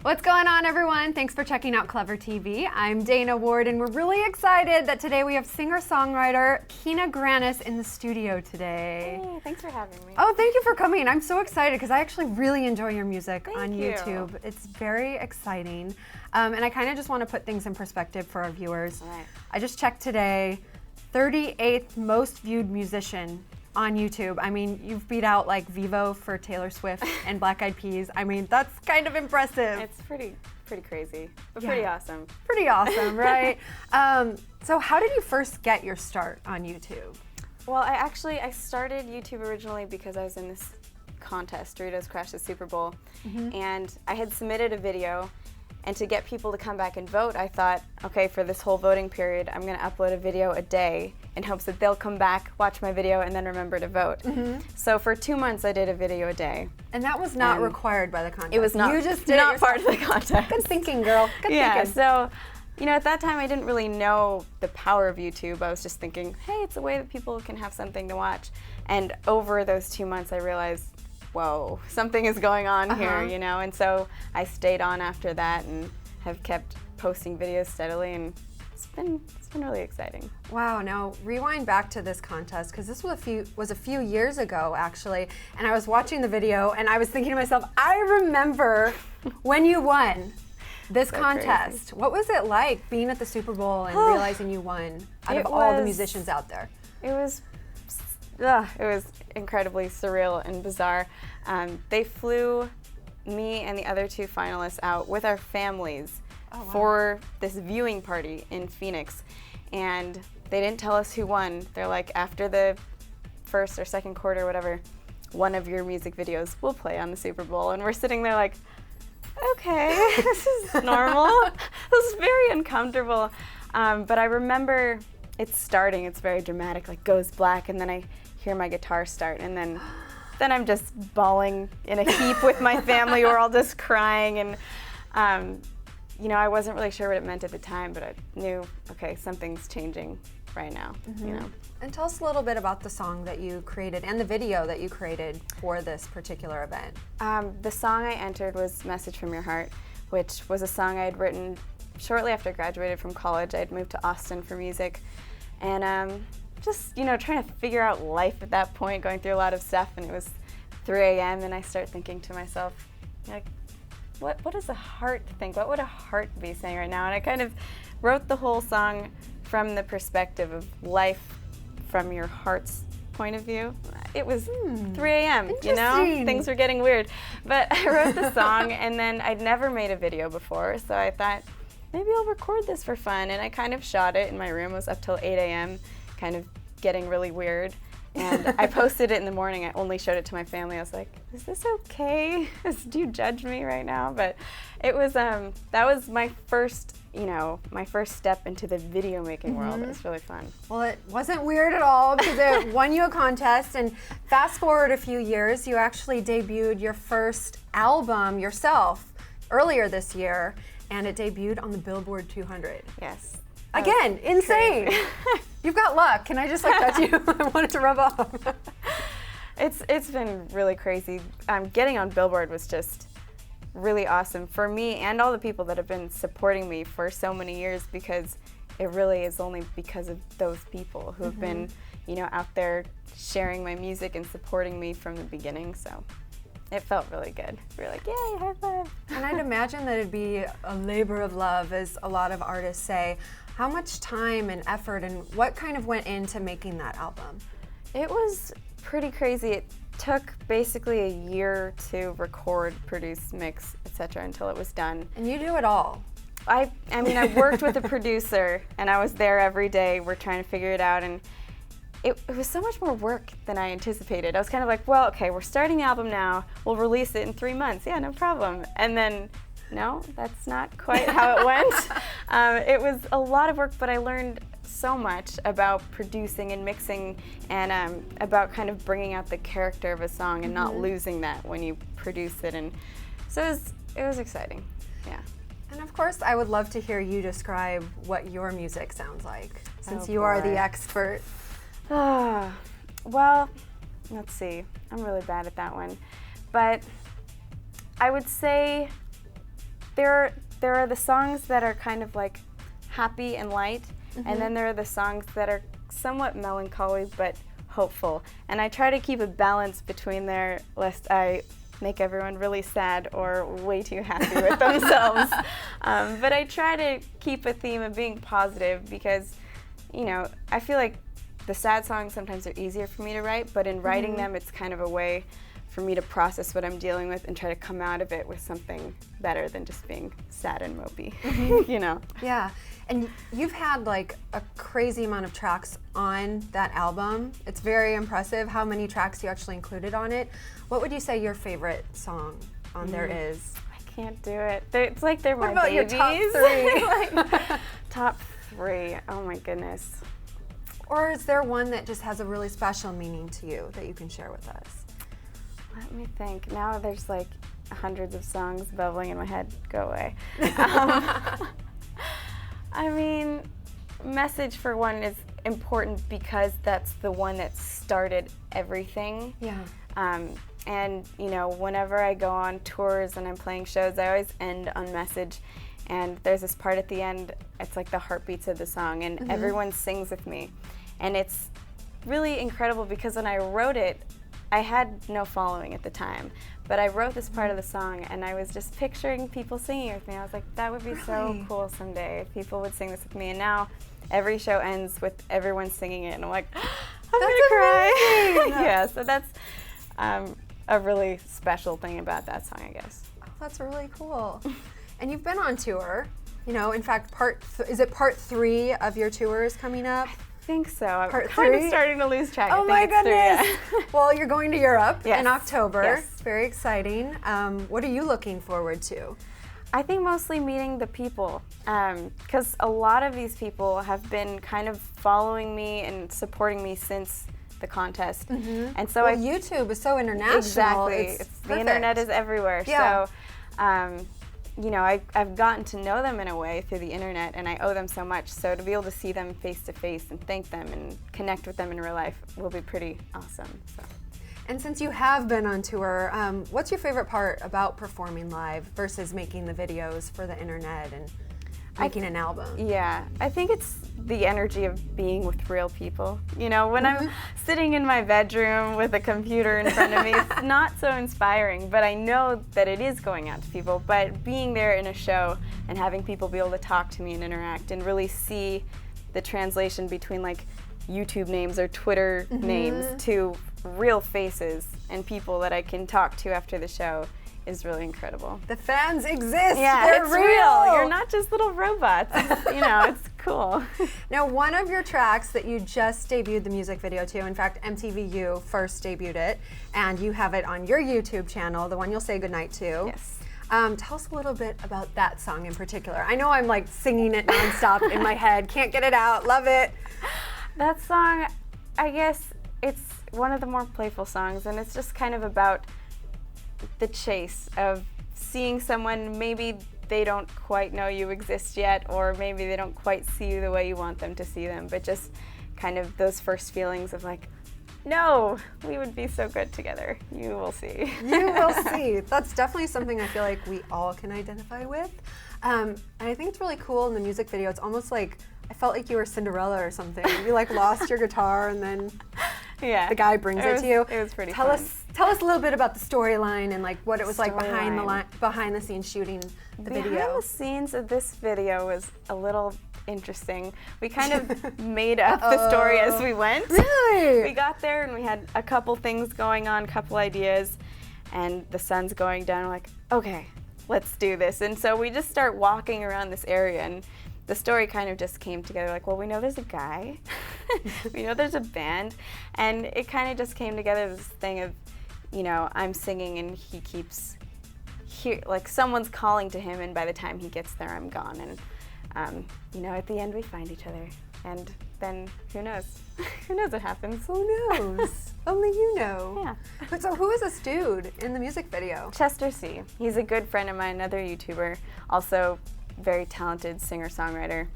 What's going on, everyone? Thanks for checking out Clever TV. I'm Dana Ward, and we're really excited that today we have singer-songwriter Kina Grannis in the studio today. Hey, thanks for having me. Oh, thank you for coming. I'm so excited because I actually really enjoy your music on you. YouTube. It's very exciting. And I kind of just want to put things in perspective for our viewers. All right. I just checked today, 38th most viewed musician on YouTube. I mean, you've beat out like Vivo for Taylor Swift and Black Eyed Peas. I mean, that's kind of impressive. It's pretty crazy, but Yeah. pretty awesome. Pretty awesome, right? So how did you first get your start on YouTube? Well, I started YouTube originally because I was in this contest, Doritos Crash the Superbowl, and I had submitted a video, and to get people to come back and vote, I thought, okay, for this whole voting period, I'm going to upload a video a day in hopes that they'll come back, watch my video, and then remember to vote. So for 2 months, I did a video a day. And that was not required by the contest. It was not. You just did not it part of the contest. Good thinking, girl. Good Yeah. thinking. So, at that time, I didn't really know the power of YouTube. I was just thinking, hey, it's a way that people can have something to watch. And over those 2 months, I realized, whoa, something is going on here, And so I stayed on after that and have kept posting videos steadily, and it's been really exciting. Wow, now rewind back to this contest, because this was a few years ago, actually, and I was watching the video and I was thinking to myself, I remember when you won this contest. What was it like being at the Super Bowl and realizing you won out of all the musicians out there? It was incredibly surreal and bizarre. They flew me and the other two finalists out with our families for this viewing party in Phoenix, and they didn't tell us who won. They're like, after the first or second quarter, whatever, one of your music videos will play on the Super Bowl, and we're sitting there like, okay, this is normal. This is very uncomfortable, but I remember it starting. It's very dramatic, like goes black, and then I hear my guitar start, and then I'm just bawling in a heap with my family. We're all just crying, and I wasn't really sure what it meant at the time, but I knew, okay, something's changing right now, And tell us a little bit about the song that you created and the video that you created for this particular event. The song I entered was Message from Your Heart, which was a song I had written shortly after I graduated from college. I had moved to Austin for music, and just, trying to figure out life at that point, going through a lot of stuff, and it was 3 a.m. and I start thinking to myself, like, what does a heart think? What would a heart be saying right now? And I kind of wrote the whole song from the perspective of life from your heart's point of view. It was 3 a.m., Things were getting weird. But I wrote the song, and then I'd never made a video before, so I thought, maybe I'll record this for fun. And I kind of shot it in my room. It was up till 8 a.m., kind of getting really weird. And I posted it in the morning. I only showed it to my family. I was like, is this okay? Do you judge me right now? But it was, that was my first, my first step into the video making world. It was really fun. Well, it wasn't weird at all because it won you a contest, and fast forward a few years, you actually debuted your first album yourself earlier this year, and it debuted on the Billboard 200. Yes. Again, insane. You've got luck. Can I just touch you? I wanted to rub off. It's been really crazy. Getting on Billboard was just really awesome for me and all the people that have been supporting me for so many years, because it really is only because of those people who have been, out there sharing my music and supporting me from the beginning. So it felt really good. We were like, yay, high five. And I'd imagine that it'd be a labor of love, as a lot of artists say. How much time and effort and what kind of went into making that album? It was pretty crazy. It took basically a year to record, produce, mix, etc. until it was done. And you do it all. I worked with a producer, and I was there every day. We're trying to figure it out, and it was so much more work than I anticipated. I was kind of like, well, okay, we're starting the album now. We'll release it in 3 months. Yeah, no problem. And then, no, that's not quite how it went. It was a lot of work, but I learned so much about producing and mixing, and about kind of bringing out the character of a song and not losing that when you produce it. And so it was exciting, yeah. And of course, I would love to hear you describe what your music sounds like, since you are the expert. Well, let's see. I'm really bad at that one. But I would say there are the songs that are kind of like happy and light, and then there are the songs that are somewhat melancholy but hopeful. And I try to keep a balance between there, lest I make everyone really sad or way too happy with themselves. But I try to keep a theme of being positive because, you know, I feel like the sad songs sometimes are easier for me to write, but in writing them, it's kind of a way for me to process what I'm dealing with and try to come out of it with something better than just being sad and mopey, you know? Yeah, and you've had like a crazy amount of tracks on that album. It's very impressive how many tracks you actually included on it. What would you say your favorite song on there is? I can't do it. It's like they're my What about babies. your top 3? Like, top 3, oh my goodness. Or is there one that just has a really special meaning to you that you can share with us? Let me think. Now there's like hundreds of songs bubbling in my head. Go away. I mean, Message for one is important because that's the one that started everything. Yeah. And you know, whenever I go on tours and I'm playing shows, I always end on Message. And there's this part at the end, it's like the heartbeats of the song, and everyone sings with me. And it's really incredible because when I wrote it, I had no following at the time, but I wrote this part of the song and I was just picturing people singing with me. I was like, that would be so cool someday if people would sing this with me. And now every show ends with everyone singing it and I'm like, I'm gonna cry. Yeah, so that's a really special thing about that song, I guess. Oh, that's really cool. And you've been on tour, you know, in fact, is it part 3 of your tours coming up? I think so. I'm Part kind 3? of starting to lose track. Oh I my think it's 3, goodness. yeah. Well, you're going to Europe Yes. in October. Yes. It's very exciting. What are you looking forward to? I think mostly meeting the people, because a lot of these people have been kind of following me and supporting me since the contest. And so Well, YouTube is so international. Exactly. It's the internet is everywhere. Yeah. So, you know, I've gotten to know them in a way through the internet, and I owe them so much. So to be able to see them face to face and thank them and connect with them in real life will be pretty awesome. So. And since you have been on tour, what's your favorite part about performing live versus making the videos for the internet and making an album? Yeah, I think it's the energy of being with real people. You know, when I'm sitting in my bedroom with a computer in front of me, it's not so inspiring, but I know that it is going out to people. But being there in a show and having people be able to talk to me and interact and really see the translation between like YouTube names or Twitter names to real faces and people that I can talk to after the show is really incredible. The fans exist. Yeah, They're it's real. You're not just little robots. You know, it's cool. Now, one of your tracks that you just debuted the music video to, in fact, MTVU first debuted it, and you have it on your YouTube channel, the one you'll say goodnight to. Yes. Tell us a little bit about that song in particular. I know I'm like singing it nonstop in my head, can't get it out, love it. That song, I guess it's one of the more playful songs, and it's just kind of about the chase of seeing someone, maybe they don't quite know you exist yet, or maybe they don't quite see you the way you want them to see them, but just kind of those first feelings of like, no, we would be so good together. You will see. You will see. That's definitely something I feel like we all can identify with. And I think it's really cool in the music video. It's almost like, I felt like you were Cinderella or something. You like lost your guitar and then yeah, the guy brings it to you. It was pretty Tell fun. us a little bit about the storyline and like what it was like behind the scenes shooting the video. Behind the scenes of this video was a little interesting. We kind of made up the story as we went. Really? We got there and we had a couple things going on, couple ideas, and the sun's going down. We're like, okay, let's do this. And so we just start walking around this area, and the story kind of just came together. Like, well, we know there's a guy, we know there's a band, and it kind of just came together, this thing of, you know, I'm singing and he keeps like someone's calling to him, and by the time he gets there, I'm gone. And you know, at the end we find each other, and then who knows? Who knows what happens? Who knows? Only you know. Yeah. But so who is this dude in the music video? Chester C. He's a good friend of mine, another YouTuber, also very talented singer-songwriter,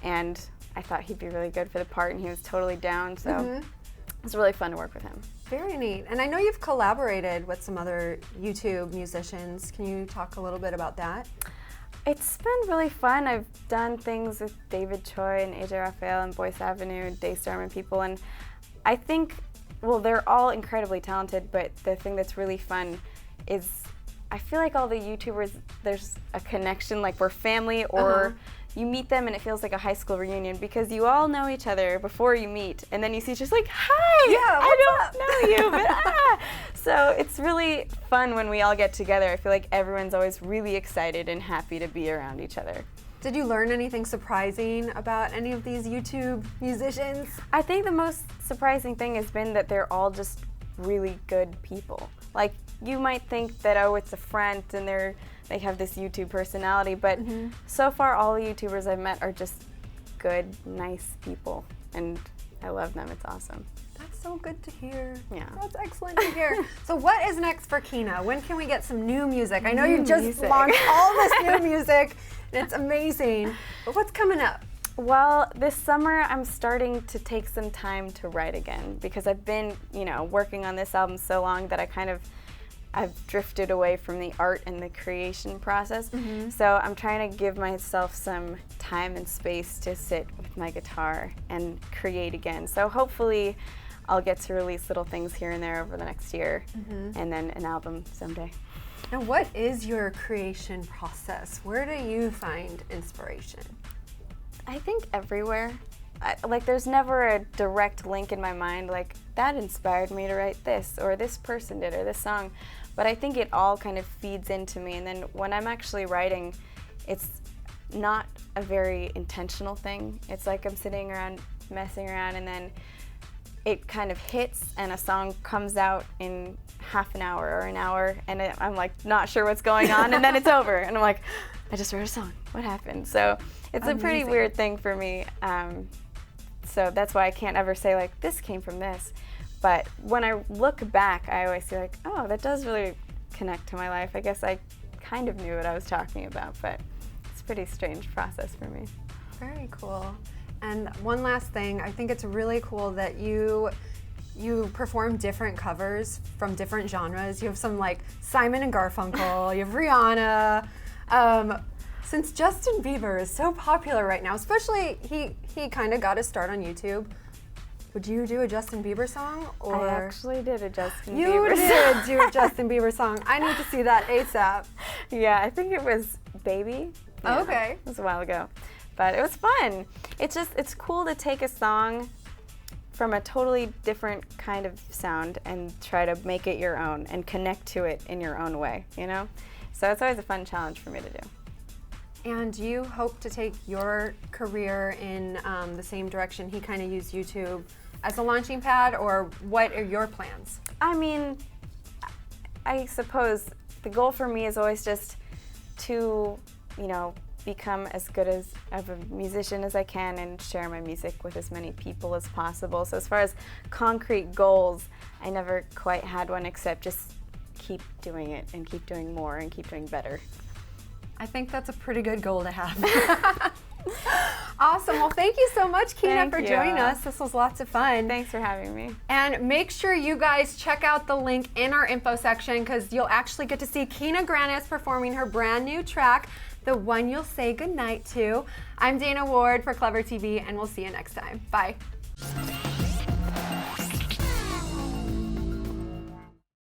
and I thought he'd be really good for the part, and he was totally down, so it was really fun to work with him. Very neat. And I know you've collaborated with some other YouTube musicians. Can you talk a little bit about that? It's been really fun. I've done things with David Choi and AJ Raphael and Boyce Avenue, Daystorm and people, and I think, well, they're all incredibly talented, but the thing that's really fun is I feel like all the YouTubers, there's a connection, like we're family, or you meet them and it feels like a high school reunion because you all know each other before you meet, and then you see just like, hi, yeah, I don't know you, but So it's really fun when we all get together. I feel like everyone's always really excited and happy to be around each other. Did you learn anything surprising about any of these YouTube musicians? I think the most surprising thing has been that they're all just really good people. Like, you might think that, oh, it's a friend and they have this YouTube personality, but so far all the YouTubers I've met are just good, nice people, and I love them. It's awesome. That's so good to hear. Yeah. That's excellent to hear. So what is next for Kina? When can we get some new music? I know you just launched all this new music, and it's amazing, but what's coming up? Well, this summer I'm starting to take some time to write again because I've been, working on this album so long that I've drifted away from the art and the creation process. So I'm trying to give myself some time and space to sit with my guitar and create again. So hopefully I'll get to release little things here and there over the next year and then an album someday. Now, what is your creation process? Where do you find inspiration? I think everywhere. There's never a direct link in my mind, like, that inspired me to write this, or this person did, or this song. But I think it all kind of feeds into me, and then when I'm actually writing, it's not a very intentional thing. It's like I'm sitting around, messing around, and then it kind of hits, and a song comes out in half an hour or an hour, and I'm like not sure what's going on, and then it's over, and I'm like, I just wrote a song. What happened? So it's a pretty weird thing for me. So that's why I can't ever say like this came from this. But when I look back, I always feel like, oh, that does really connect to my life. I guess I kind of knew what I was talking about, but it's a pretty strange process for me. Very cool. And one last thing, I think it's really cool that you perform different covers from different genres. You have some like Simon and Garfunkel, you have Rihanna. Since Justin Bieber is so popular right now, especially he kind of got his start on YouTube, would you do a Justin Bieber song? Or I actually did a Justin you Bieber song. You did do a Justin Bieber song. I need to see that ASAP. Yeah, I think it was Baby. Yeah, okay. It was a while ago. But it was fun. It's cool to take a song from a totally different kind of sound and try to make it your own and connect to it in your own way, So it's always a fun challenge for me to do. And do you hope to take your career in the same direction he kind of used YouTube as a launching pad, or what are your plans? I mean, I suppose the goal for me is always just to, become as good of a musician as I can and share my music with as many people as possible. So as far as concrete goals, I never quite had one except just keep doing it and keep doing more and keep doing better. I think that's a pretty good goal to have. Awesome. Well, thank you so much, Kina, for joining us. This was lots of fun. Thanks for having me. And make sure you guys check out the link in our info section because you'll actually get to see Kina Grannis performing her brand new track, the one you'll say goodnight to. I'm Dana Ward for Clever TV, and we'll see you next time. Bye.